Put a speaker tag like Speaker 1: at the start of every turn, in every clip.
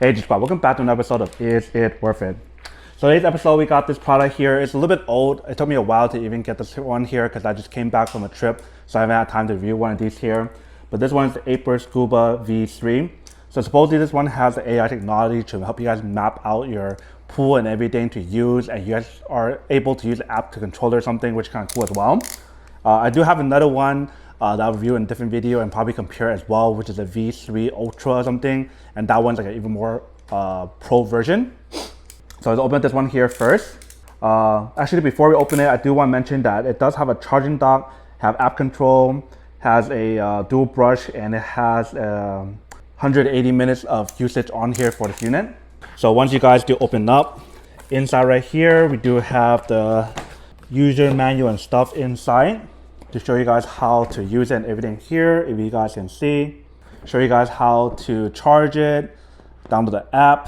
Speaker 1: Hey G Squad, welcome back to another episode of Is It Worth It? So today's episode, we got this product here. It's a little bit old. It took me a while to even get this one here because I just came back from a trip, so I haven't had time to review one of these here. But this one is the Aiper Scuba V3. So supposedly this one has the AI technology to help you guys map out your pool and everything to use, and you guys are able to use the app to control it or something, which is kind of cool as well. I do have another one that I'll review in a different video and probably compare as well, which is a V3 Ultra or something, and that one's like an even more pro version. So let's open this one here first. Actually, before we open it, I do want to mention that it does have a charging dock, have app control, has a dual brush, and it has 180 minutes of usage on here for this unit. So once you guys do open up, inside right here, we do have the user manual and stuff inside to show you guys how to use it and everything here. If you guys can see, show you guys how to charge it, download the app,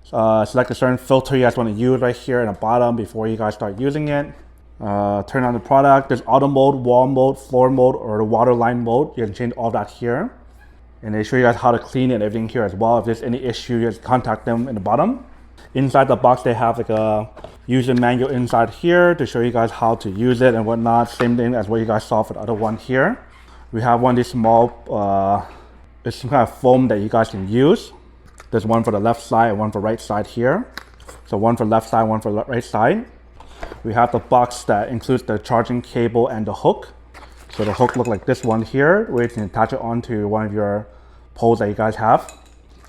Speaker 1: select a certain filter you guys want to use right here in the bottom before you guys start using it. Turn on the product. There's auto mode, wall mode, floor mode, or the water line mode. You can change all that here. And they show you guys how to clean it and everything here as well. If there's any issue, you just contact them in the bottom. Inside the box, they have like a user manual inside here to show you guys how to use it and whatnot. Same thing as what you guys saw for the other one here. We have one of these small, it's some kind of foam that you guys can use. There's one for the left side and one for right side here. So one for left side, one for right side. We have the box that includes the charging cable and the hook. So the hook looks like this one here, where you can attach it onto one of your poles that you guys have.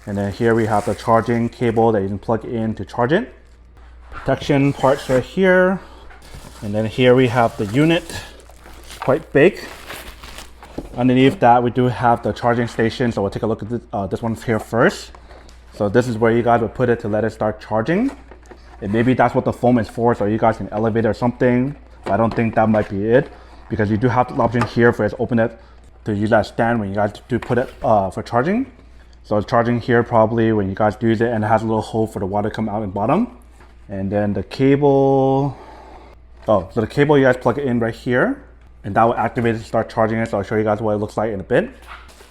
Speaker 1: And then here we have the charging cable that you can plug in to charge it. Protection parts right here. And then here we have the unit. It's quite big. Underneath that, we do have the charging station. So we'll take a look at this one here first. So this is where you guys would put it to let it start charging. And maybe that's what the foam is for, so you guys can elevate it or something. But I don't think that might be it, because you do have the option here for it to open it to use that stand when you guys do put it for charging. So it's charging here probably when you guys do use it, and it has a little hole for the water to come out in the bottom. And then the cable, so the cable you guys plug it in right here, and that will activate it to start charging it. So I'll show you guys what it looks like in a bit.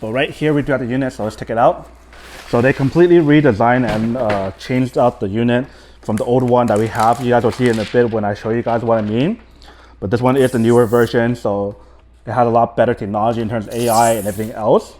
Speaker 1: But right here we do have the unit, so let's take it out. So they completely redesigned and changed out the unit from the old one that we have. You guys will see in a bit when I show you guys what I mean. But this one is the newer version, so it has a lot better technology in terms of AI and everything else.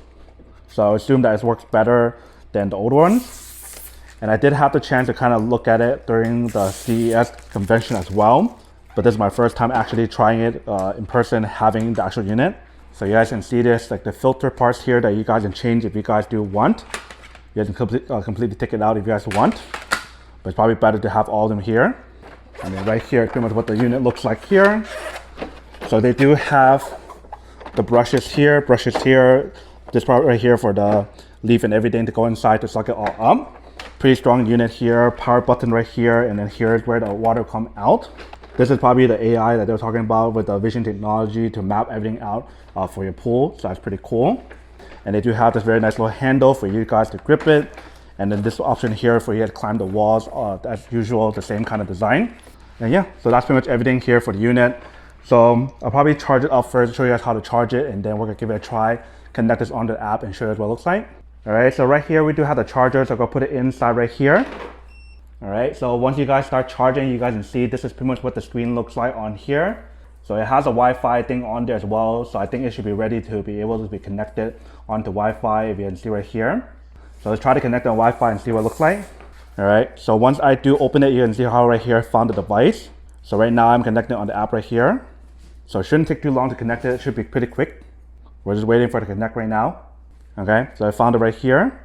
Speaker 1: So I assume that it works better than the old ones. And I did have the chance to kind of look at it during the CES convention as well. But this is my first time actually trying it in person, having the actual unit. So you guys can see this, like the filter parts here that you guys can change if you guys do want. You guys can completely take it out if you guys want. But it's probably better to have all of them here. And then right here, pretty much what the unit looks like here. So they do have the brushes here, this part right here for the leaf and everything to go inside to suck it all up. Pretty strong unit here, power button right here, and then here is where the water come out. This is probably the AI that they're talking about with the vision technology to map everything out for your pool. So that's pretty cool. And they do have this very nice little handle for you guys to grip it. And then this option here for you to climb the walls, as usual, the same kind of design. And yeah, so that's pretty much everything here for the unit. So I'll probably charge it up first, show you guys how to charge it, and then we're gonna give it a try, connect this onto the app and show you guys what it looks like. All right, so right here we do have the charger, so I'm gonna put it inside right here. All right, so once you guys start charging, you guys can see this is pretty much what the screen looks like on here. So it has a Wi-Fi thing on there as well, so I think it should be ready to be able to be connected onto Wi-Fi, if you can see right here. So let's try to connect on Wi-Fi and see what it looks like. All right, so once I do open it, you can see how right here I found the device. So right now I'm connected on the app right here. So it shouldn't take too long to connect it. It should be pretty quick. We're just waiting for it to connect right now. Okay, so I found it right here.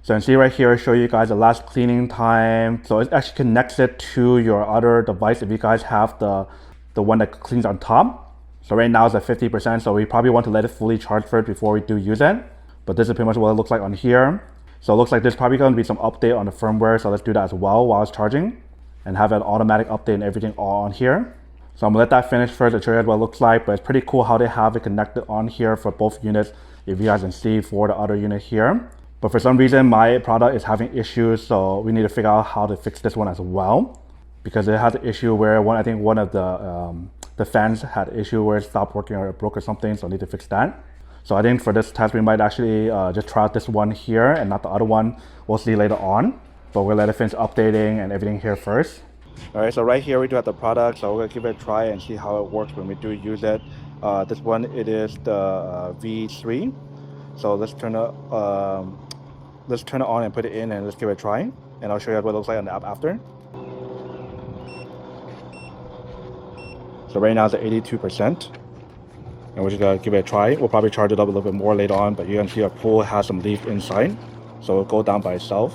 Speaker 1: So you can see right here, I show you guys the last cleaning time. So it actually connects it to your other device if you guys have the one that cleans on top. So right now it's at 50%, so we probably want to let it fully charge first before we do use it. But this is pretty much what it looks like on here. So it looks like there's probably going to be some update on the firmware, so let's do that as well while it's charging and have an automatic update and everything all on here. So I'm gonna let that finish first to show you guys what it looks like, but it's pretty cool how they have it connected on here for both units, if you guys can see for the other unit here. But for some reason, my product is having issues, so we need to figure out how to fix this one as well, because it has an issue where I think one of the fans had an issue where it stopped working or it broke or something, so I need to fix that. So I think for this test, we might actually just try out this one here and not the other one. We'll see later on, but we'll let it finish updating and everything here first. All right, so right here we do have the product, so we're gonna give it a try and see how it works when we do use it. This one, it is the V3. So let's turn it on and put it in, and let's give it a try. And I'll show you what it looks like on the app after. So right now it's at 82%. And we're just gonna give it a try. We'll probably charge it up a little bit more later on, but you can see our pool has some leaf inside. So it'll go down by itself.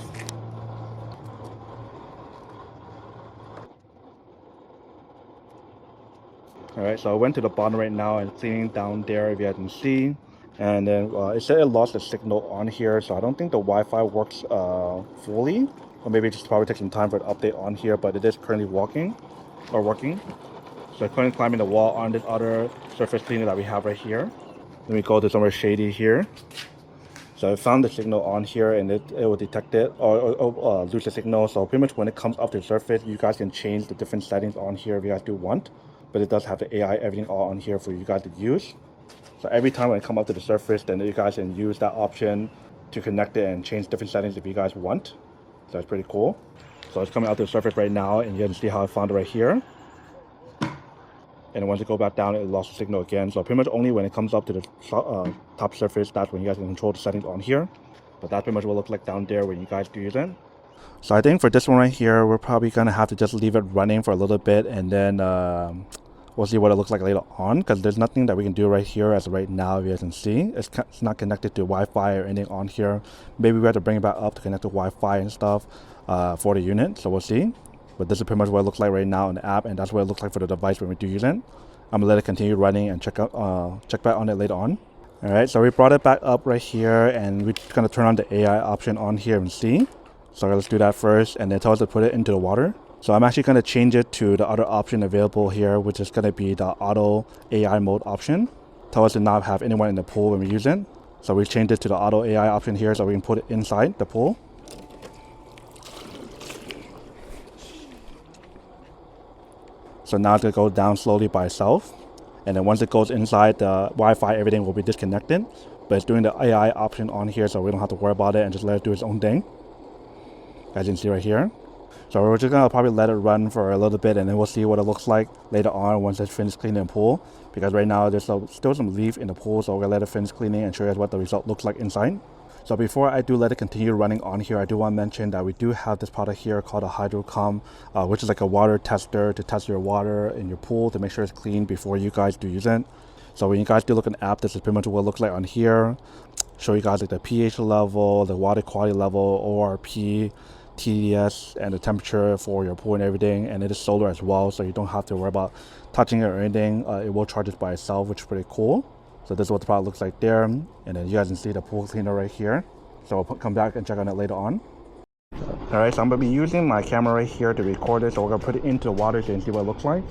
Speaker 1: Alright, so I went to the bottom right now and cleaning down there, if you guys can see. And then it said it lost the signal on here, so I don't think the Wi-Fi works fully. Or maybe it just probably takes some time for an update on here, but it is currently working. So I'm currently climbing the wall on this other surface cleaner that we have right here. Let me go to somewhere shady here. So I found the signal on here, and it will detect it or lose the signal. So pretty much when it comes up to the surface, you guys can change the different settings on here if you guys do want. But it does have the AI everything all on here for you guys to use. So every time when it comes up to the surface, then you guys can use that option to connect it and change different settings if you guys want. So that's pretty cool. So it's coming out to the surface right now, and you can see how I found it right here. And once it goes back down, it lost the signal again. So pretty much only when it comes up to the top surface, that's when you guys can control the settings on here. But that's pretty much what it looks like down there when you guys do use it. So I think for this one right here, we're probably gonna have to just leave it running for a little bit, and then we'll see what it looks like later on, because there's nothing that we can do right here as of right now. If you guys can see, it's not connected to Wi-Fi or anything on here. Maybe we have to bring it back up to connect to Wi-Fi and stuff for the unit, so we'll see. But this is pretty much what it looks like right now on the app, and that's what it looks like for the device when we do use it. I'm gonna let it continue running and check back on it later on. All right, so we brought it back up right here, and we're gonna turn on the AI option on here and see. So let's do that first, and then tell us to put it into the water. So I'm actually gonna change it to the other option available here, which is gonna be the auto AI mode option. Tell us to not have anyone in the pool when we use it. So we changed it to the auto AI option here, so we can put it inside the pool. So now it's gonna go down slowly by itself. And then once it goes inside, the Wi-Fi, everything will be disconnected. But it's doing the AI option on here, so we don't have to worry about it and just let it do its own thing. As you can see right here. So we're just gonna probably let it run for a little bit, and then we'll see what it looks like later on once it's finished cleaning the pool. Because right now there's still some leaf in the pool, so we're gonna let it finish cleaning and show you guys what the result looks like inside. So before I do let it continue running on here, I do want to mention that we do have this product here called a HydroCom, which is like a water tester to test your water in your pool to make sure it's clean before you guys do use it. So when you guys do look at the app, this is pretty much what it looks like on here. Show you guys like the pH level, the water quality level, ORP, TDS, and the temperature for your pool and everything. And it is solar as well, so you don't have to worry about touching it or anything. It will charge it by itself, which is pretty cool. So this is what the product looks like there. And then you guys can see the pool cleaner right here. So I'll come back and check on it later on. Alright, so I'm going to be using my camera right here to record it. So we're going to put it into the water so you can see what it looks like.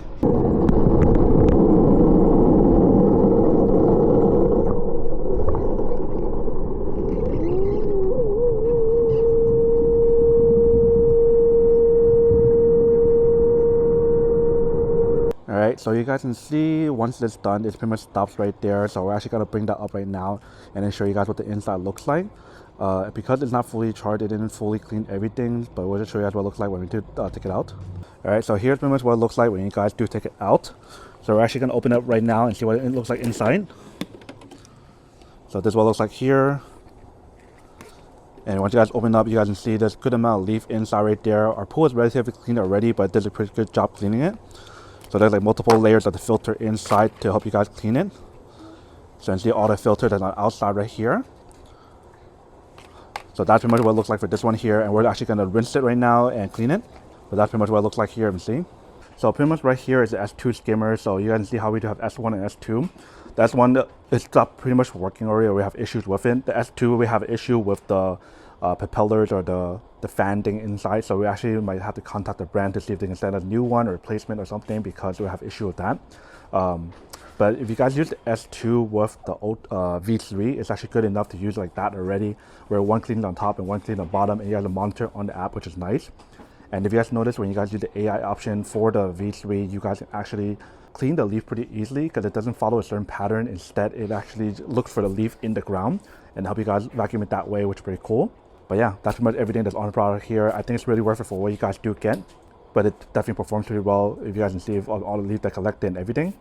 Speaker 1: Alright, so you guys can see once it's done, it pretty much stops right there. So we're actually going to bring that up right now and then show you guys what the inside looks like. Because it's not fully charged, it didn't fully clean everything, but we'll just show you guys what it looks like when we do take it out. Alright, so here's pretty much what it looks like when you guys do take it out. So we're actually going to open it up right now and see what it looks like inside. So this is what it looks like here. And once you guys open up, you guys can see there's a good amount of leaf inside right there. Our pool is relatively clean already, but it does a pretty good job cleaning it. So there's like multiple layers of the filter inside to help you guys clean it. So you can see all the filters that's on the outside right here. So that's pretty much what it looks like for this one here. And we're actually going to rinse it right now and clean it. But that's pretty much what it looks like here, you can see. So pretty much right here is the S2 skimmer. So you guys can see how we do have S1 and S2. The S1 is stopped pretty much working already, or we have issues with it. The S2, we have an issue with the propellers or the fan thing inside, so we actually might have to contact the brand to see if they can send a new one or replacement or something, because we have issue with that. But if you guys use the S2 with the old V3, it's actually good enough to use like that already, where one cleans on top and one cleans on bottom, and you have to monitor on the app, which is nice. And if you guys notice, when you guys use the AI option for the V3, you guys can actually clean the leaf pretty easily because it doesn't follow a certain pattern. Instead, it actually looks for the leaf in the ground and help you guys vacuum it that way, which is pretty cool. But yeah, that's pretty much everything that's on the product here. I think it's really worth it for what you guys do get, but it definitely performs pretty well if you guys can see all the leaves that collected and everything.